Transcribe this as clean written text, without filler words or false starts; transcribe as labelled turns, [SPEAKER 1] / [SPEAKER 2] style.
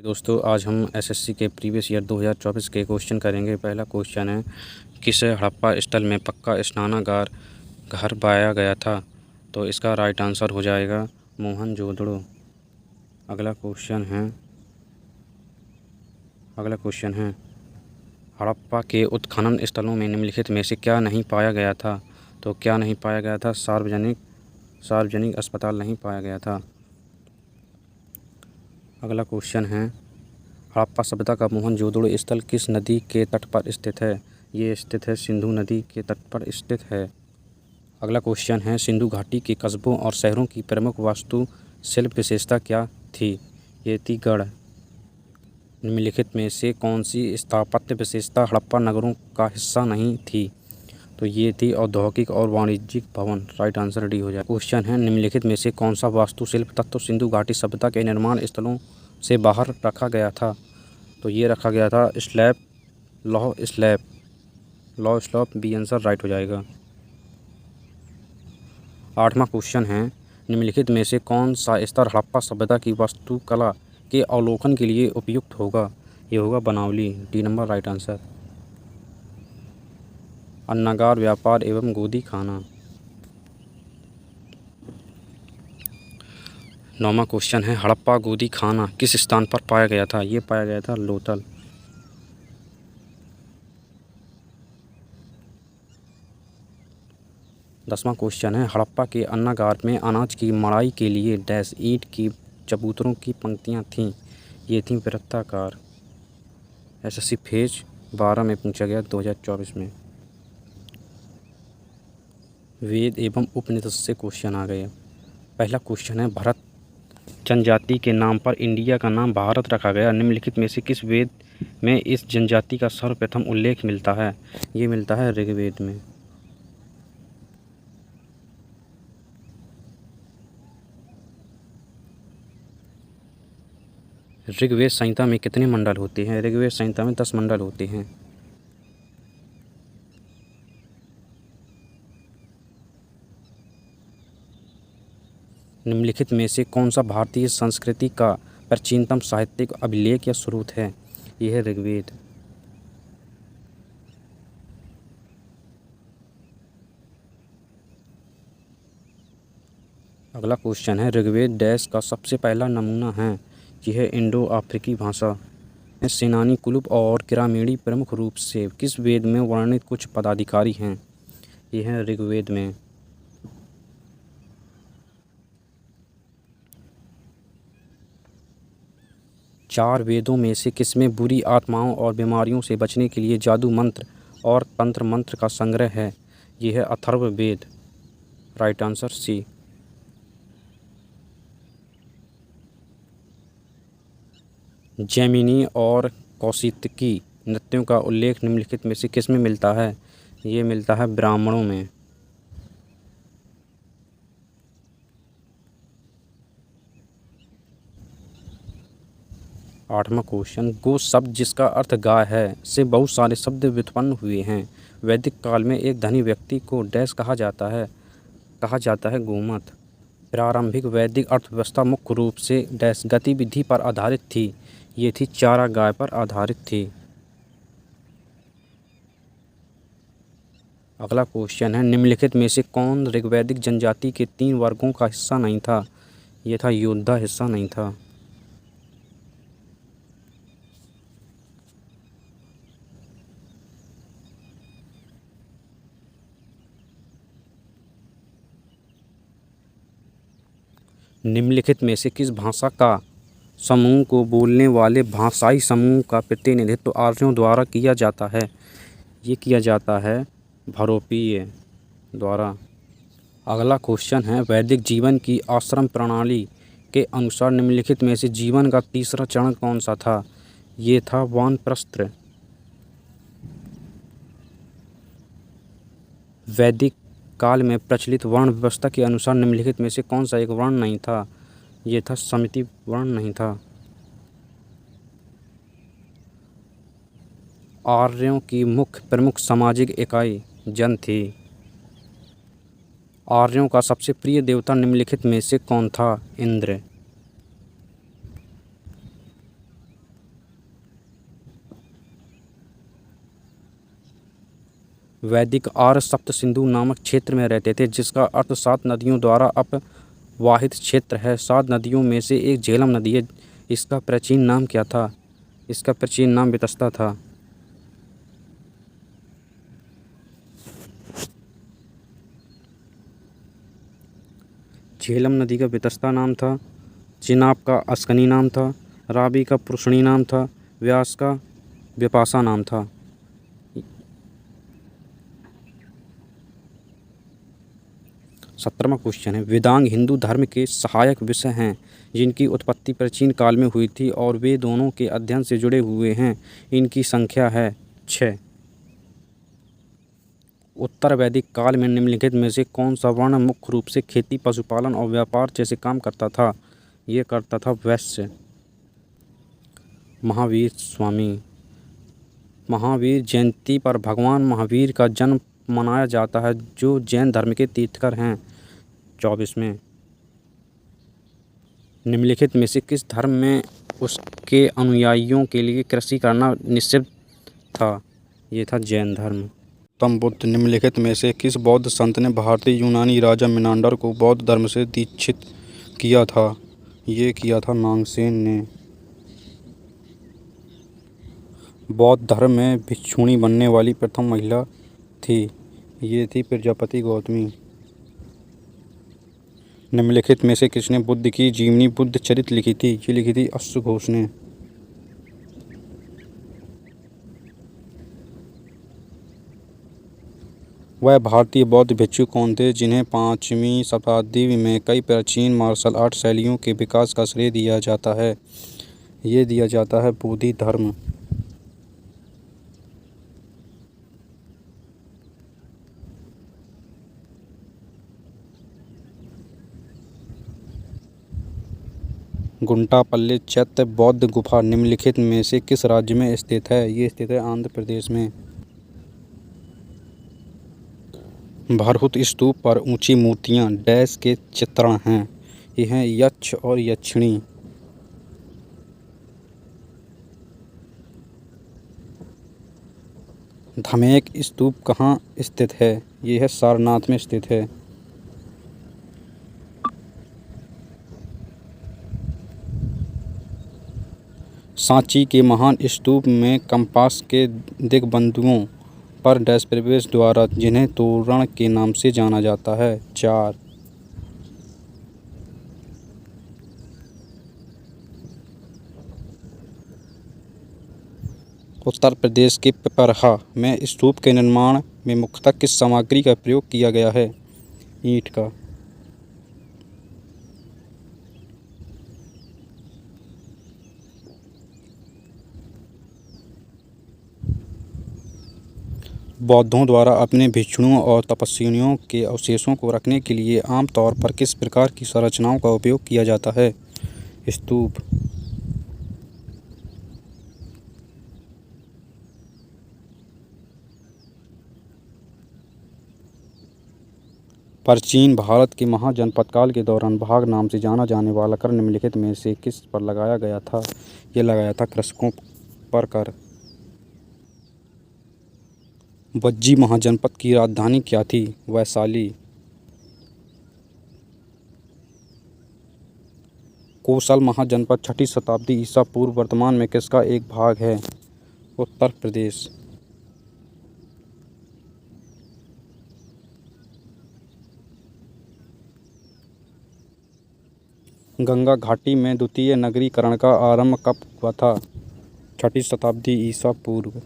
[SPEAKER 1] दोस्तों आज हम एसएससी के प्रीवियस ईयर 2024 के क्वेश्चन करेंगे। पहला क्वेश्चन है, किस हड़प्पा स्थल में पक्का स्नानागार घर पाया गया था? तो इसका राइट आंसर हो जाएगा मोहनजोदड़ो। अगला क्वेश्चन है हड़प्पा के उत्खनन स्थलों में निम्नलिखित में से क्या नहीं पाया गया था? तो क्या नहीं पाया गया था? सार्वजनिक अस्पताल नहीं पाया गया था। अगला क्वेश्चन है, हड़प्पा सभ्यता का मोहनजोदड़ो स्थल किस नदी के तट पर स्थित है? ये स्थित है सिंधु नदी के तट पर स्थित है। अगला क्वेश्चन है, सिंधु घाटी के कस्बों और शहरों की प्रमुख वास्तु शिल्प विशेषता क्या थी? ये थी गढ़। निम्नलिखित में से कौन सी स्थापत्य विशेषता हड़प्पा नगरों का हिस्सा नहीं थी? तो ये थी औद्योगिक और वाणिज्यिक भवन। राइट आंसर डी हो जाए। क्वेश्चन है, निम्नलिखित में से कौन सा वास्तुशिल्प तत्व सिंधु घाटी सभ्यता के निर्माण स्थलों से बाहर रखा गया था? तो ये रखा गया था लॉ स्लैब बी आंसर राइट हो जाएगा। 8वां क्वेश्चन है, निम्नलिखित में से कौन सा स्तर हड़प्पा सभ्यता की वास्तुकला के अवलोकन के लिए उपयुक्त होगा? ये होगा Banawali. D number right answer. अन्नागार व्यापार एवं गोदी खाना। 9वां क्वेश्चन है, हड़प्पा गोदी खाना किस स्थान पर पाया गया था? ये पाया गया था लोथल। 10वां क्वेश्चन है, हड़प्पा के अन्नागार में अनाज की मड़ाई के लिए डैश ईंट की चबूतरों की पंक्तियां थीं। ये थीं वृत्ताकार। एसएससी फेज 12 में पूछा गया 2024 में। वेद एवं उपनिषद से क्वेश्चन आ गए। पहला क्वेश्चन है, भरत जनजाति के नाम पर इंडिया का नाम भारत रखा गया। निम्नलिखित में से किस वेद में इस जनजाति का सर्वप्रथम उल्लेख मिलता है? ये मिलता है ऋग्वेद में। ऋग्वेद संहिता में कितने मंडल होते हैं? ऋग्वेद संहिता में 10 मंडल होते हैं। निम्नलिखित में से कौन सा भारतीय संस्कृति का प्राचीनतम साहित्यिक अभिलेख या स्रोत है? यह है ऋग्वेद। अगला क्वेश्चन है, ऋग्वेद डैश का सबसे पहला नमूना है? यह है इंडो अफ्रीकी भाषा। सेनानी कुलुप और ग्रामीणी प्रमुख रूप से किस वेद में वर्णित कुछ पदाधिकारी हैं? यह है ऋग्वेद में। चार वेदों में से किसमें बुरी आत्माओं और बीमारियों से बचने के लिए जादू मंत्र और तंत्र मंत्र का संग्रह है? यह है Atharvaveda. Right answer C. Jaimini और कौशिकी नृत्यों का उल्लेख निम्नलिखित में से किसमें मिलता है? ये मिलता है ब्राह्मणों में। 8वां क्वेश्चन, गो शब्द जिसका अर्थ गाय है से बहुत सारे शब्द व्युत्पन्न हुए हैं। वैदिक काल में एक धनी व्यक्ति को डैश कहा जाता है गोमत। प्रारंभिक वैदिक अर्थव्यवस्था मुख्य रूप से डैश गतिविधि पर आधारित थी। ये थी चारागाह पर आधारित थी। अगला क्वेश्चन है, निम्नलिखित में से कौन ऋग्वैदिक जनजाति के 3 वर्गों का हिस्सा नहीं था? ये था योद्धा हिस्सा नहीं था। निम्नलिखित में से किस भाषा का समूह को बोलने वाले भाषाई समूह का प्रतिनिधित्व आर्यों द्वारा किया जाता है? ये किया जाता है भरोपीय द्वारा। अगला क्वेश्चन है, वैदिक जीवन की आश्रम प्रणाली के अनुसार निम्नलिखित में से जीवन का तीसरा चरण कौन सा था? ये था वानप्रस्थ। वैदिक काल में प्रचलित वर्ण व्यवस्था के अनुसार निम्नलिखित में से कौन सा एक वर्ण नहीं था? ये था समिति वर्ण नहीं था। आर्यों की मुख्य प्रमुख सामाजिक इकाई जन थी। आर्यों का सबसे प्रिय देवता निम्नलिखित में से कौन था? इंद्र। वैदिक आर्य सप्त सिंधु नामक क्षेत्र में रहते थे, जिसका अर्थ 7 नदियों द्वारा अपवाहित क्षेत्र है। 7 नदियों में से एक झेलम नदी है। इसका प्राचीन नाम क्या था? इसका प्राचीन नाम वितस्ता था। झेलम नदी का वितस्ता नाम था, चिनाब का अस्कनी नाम था, रावी का पुरुषणी नाम था, व्यास का विपाशा नाम था। 17वां क्वेश्चन है, वेदांग हिंदू धर्म के सहायक विषय हैं जिनकी उत्पत्ति प्राचीन काल में हुई थी और वे दोनों के अध्ययन से जुड़े हुए हैं। इनकी संख्या है 6। उत्तर वैदिक काल में निम्नलिखित में से कौन सा वर्ण मुख्य रूप से खेती, पशुपालन और व्यापार जैसे काम करता था? ये करता था वैश्य। महावीर स्वामी। महावीर जयंती पर भगवान महावीर का जन्म मनाया जाता है, जो जैन धर्म के तीर्थकर हैं। 24वें, निम्नलिखित में से किस धर्म में उसके अनुयायियों के लिए कृषि करना निषिद्ध था? ये था जैन धर्म। गौतम बुद्ध। निम्नलिखित में से किस बौद्ध संत ने भारतीय यूनानी राजा मिनांडर को बौद्ध धर्म से दीक्षित किया था? ये किया था नागसेन ने। बौद्ध धर्म में भिक्षुणी बनने वाली प्रथम महिला थी। ये थी प्रजापति गौतमी। निम्नलिखित में से किसने बुद्ध की जीवनी बुद्ध चरित्र लिखी थी? ये लिखी थी अश्वघोष ने। वह भारतीय बौद्ध भिक्षु कौन थे जिन्हें 5वीं शताब्दी में कई प्राचीन मार्शल आर्ट शैलियों के विकास का श्रेय दिया जाता है? ये दिया जाता है बोधि धर्म। गुंटापल्ली चैत्य बौद्ध गुफा निम्नलिखित में से किस राज्य में स्थित है? ये स्थित है आंध्र प्रदेश में। भरहुत स्तूप पर ऊंची मूर्तियां डैश के चित्रण हैं। ये हैं यक्ष और यक्षिणी। धमेक स्तूप कहाँ स्थित है? ये है सारनाथ में स्थित है। सांची के महान स्तूप में कंपास के दिग्बंधुओं पर डैश प्रवेश द्वार जिन्हें तोरण के नाम से जाना जाता है। 4। उत्तर प्रदेश के पिपरहा में स्तूप के निर्माण में मुख्यतः किस सामग्री का प्रयोग किया गया है? ईंट का। बौद्धों द्वारा अपने भिक्षुओं और तपस्वियों के अवशेषों को रखने के लिए आमतौर पर किस प्रकार की संरचनाओं का उपयोग किया जाता है? स्तूप। प्राचीन भारत के महाजनपद काल के दौरान भाग नाम से जाना जाने वाला कर निम्नलिखित में से किस पर लगाया गया था? ये लगाया था कृषकों पर कर। वज्जी महाजनपद की राजधानी क्या थी? वैशाली। कोसल महाजनपद 6ठी शताब्दी ईसा पूर्व वर्तमान में किसका एक भाग है? उत्तर प्रदेश। गंगा घाटी में द्वितीय नगरीकरण का आरंभ कब हुआ था? 6ठी शताब्दी ईसा पूर्व।